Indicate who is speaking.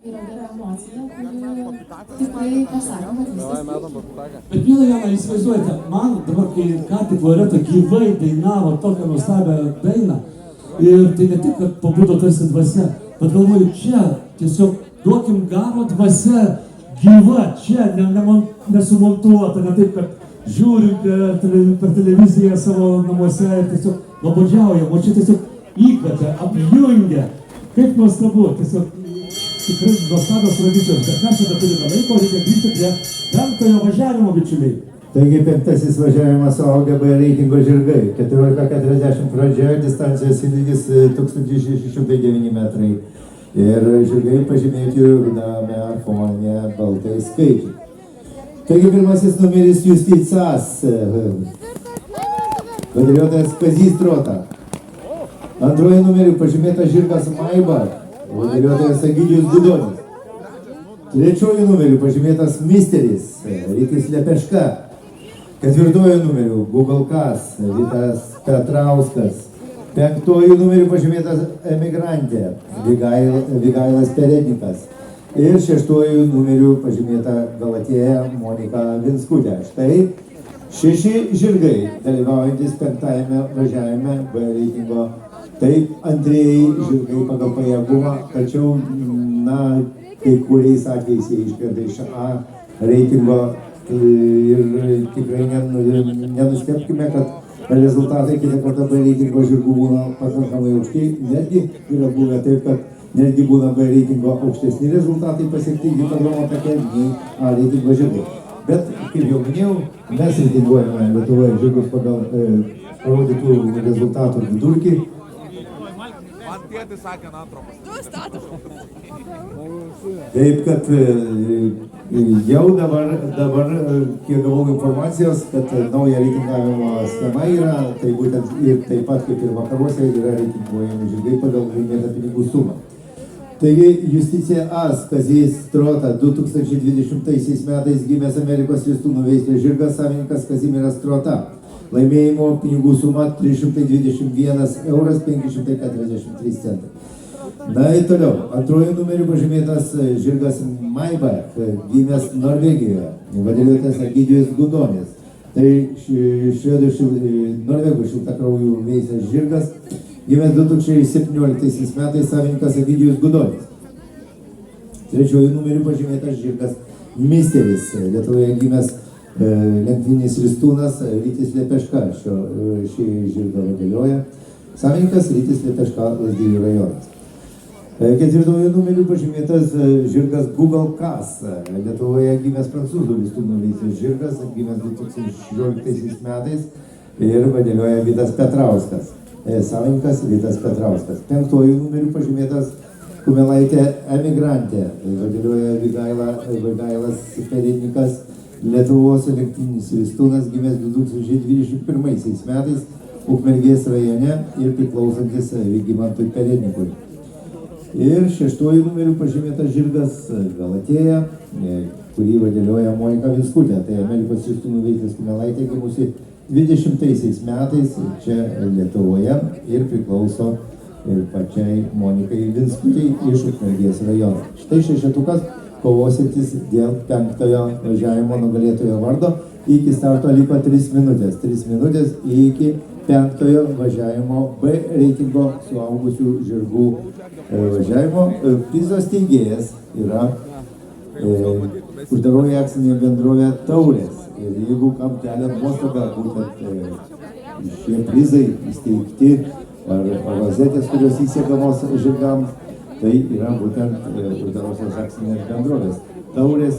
Speaker 1: Yra gera emocija, kuri tikrai pasako, kad viskas.
Speaker 2: Bet mielą Janą, įsivaizduojate, man dabar, kai ką tik Loreta gyvai dainavo tokią nuostabią dainą, ir tai ne tik, kad pabudo tarsi dvasia, bet galvoju, čia tiesiog duokim garo dvasia gyva, čia nesumontuota, ne taip, kad žiūrim per televiziją savo namuose ir tiesiog nuobodžiaujam, o čia tiesiog įkvepia, apjungia. Kaip nuostabu, tiesiog tikrai nuostabios tradicijos, bet mes čia turime laiko, reikia grįžti prie 5. važiavimo, bičiuliai.
Speaker 3: Taigi 5. važiavimas suaugę B reitingo žirgai. 14:40 pradžia, distancijos ilgis 1609 metrai. Ir žirgai pažymėti rudame fone baltais skaičiai. Taigi pirmasis numeris Justicas, vadovautojas Kazys Trota. Antroji numeriu pažymėta žirgas Maiba, vadovautojas Egidijus Gudonis. Trečiuoju numeriu pažymėtas Misteris, Rytis Lepeška. Ketvirtuoju numeriu Gugalkas, Vytas Petrauskas. Penktuoju numeriu pažymėtas Emigrantė, Vigailas Perednikas. Ir šeštuoju numeriu pažymėta Galatėja Monika Vinskutė. Štai 6 žirgai dalyvaujantis 5. važiavime B reitingo. Taip, antrieji žirgai pagal pajėgumą, tačiau, na, kai kuriais atvejais jie iškrenta iš A reitingo ir tikrai nenustebkime, kad rezultatai kitą kartą B reitingo žirgų būna pakankamai aukšti. Netgi yra buvę taip, kad netgi būna B reitingo aukštesni rezultatai pasiekti hipodromo take nei A reitingo žirgai. Bet, kaip jau minėjau, mes reitinguojame Lietuvoje žirgus pagal parodytų rezultatų vidurkį. Taip, kad jau dabar kiek gavau informacijos, kad nauja reitingavimo schema yra, tai būtent ir taip pat kaip ir vakaruose yra reitinguojami žirgai pagal laimėtą pinigų sumą. Taigi, Justicija As, Kazys Trota, 2020 metais gimęs Amerikos Ristūnų veislės žirgas, savininkas Kazimieras Trota. Laimėjimo pinigų suma 321 euras 543 centai. Na ir toliau, antroju numeriu pažymėtas žirgas Maibach, gimęs Norvegijoje, vadovautojas Egidijus Gudonis. Tai Norvegų šiltakraujų veislės žirgas, gimęs 2017 metais, savininkas Egidijus Gudonis. Trečiuoju numeriu pažymėtas žirgas Misteris, Lietuvoje gimęs lenktyninis Ristūnas Rytis Lepeška. Šį žirgą vadovauja savininkas Rytis Lepeška, Lazdijų rajonas. Ketvirtuoju numeriu pažymėtas žirgas Gugalkas, Lietuvoje gimęs prancūzų Ristūnų veislės žirgas, gimęs 2016 metais ir vadovauja Vytas Petrauskas. Savininkas Vytas Petrauskas. Penktuoju numeriu pažymėtas Kumelaitė Emigrantė, vadovauja Vigailas Perednikas, Lietuvos lenktyninis Ristūnas, gimęs 2021 metais Ukmergės rajone ir priklausantis Vigimantui Perednikui. Ir šeštuoju numeriu pažymėtas žirgas Galatėja, kurį vadovauja Monika Vinskutė. Tai Amerikos Ristūnų veislės Kumelaitė, gimusi 20 metais čia Lietuvoje ir priklauso pačiai Monikai Vinskutei iš Ukmergės rajono. Štai šešetukas kovosintis dėl 5. važiavimo nugalėtojo vardo. Iki starto liko 3 minutės. 3 minutės iki 5. važiavimo B reitingo suaugusių žirgų važiavimo. Prizo steigėjas yra uždaroji akcinė bendrovė Taurės. Ir jeigu kam kelia nuostabą, būtent šie prizai įsteigti ar rozetės, kurios įsiekamos žirgams, tai yra būtent uždarosios akcinės bendrovės Taurės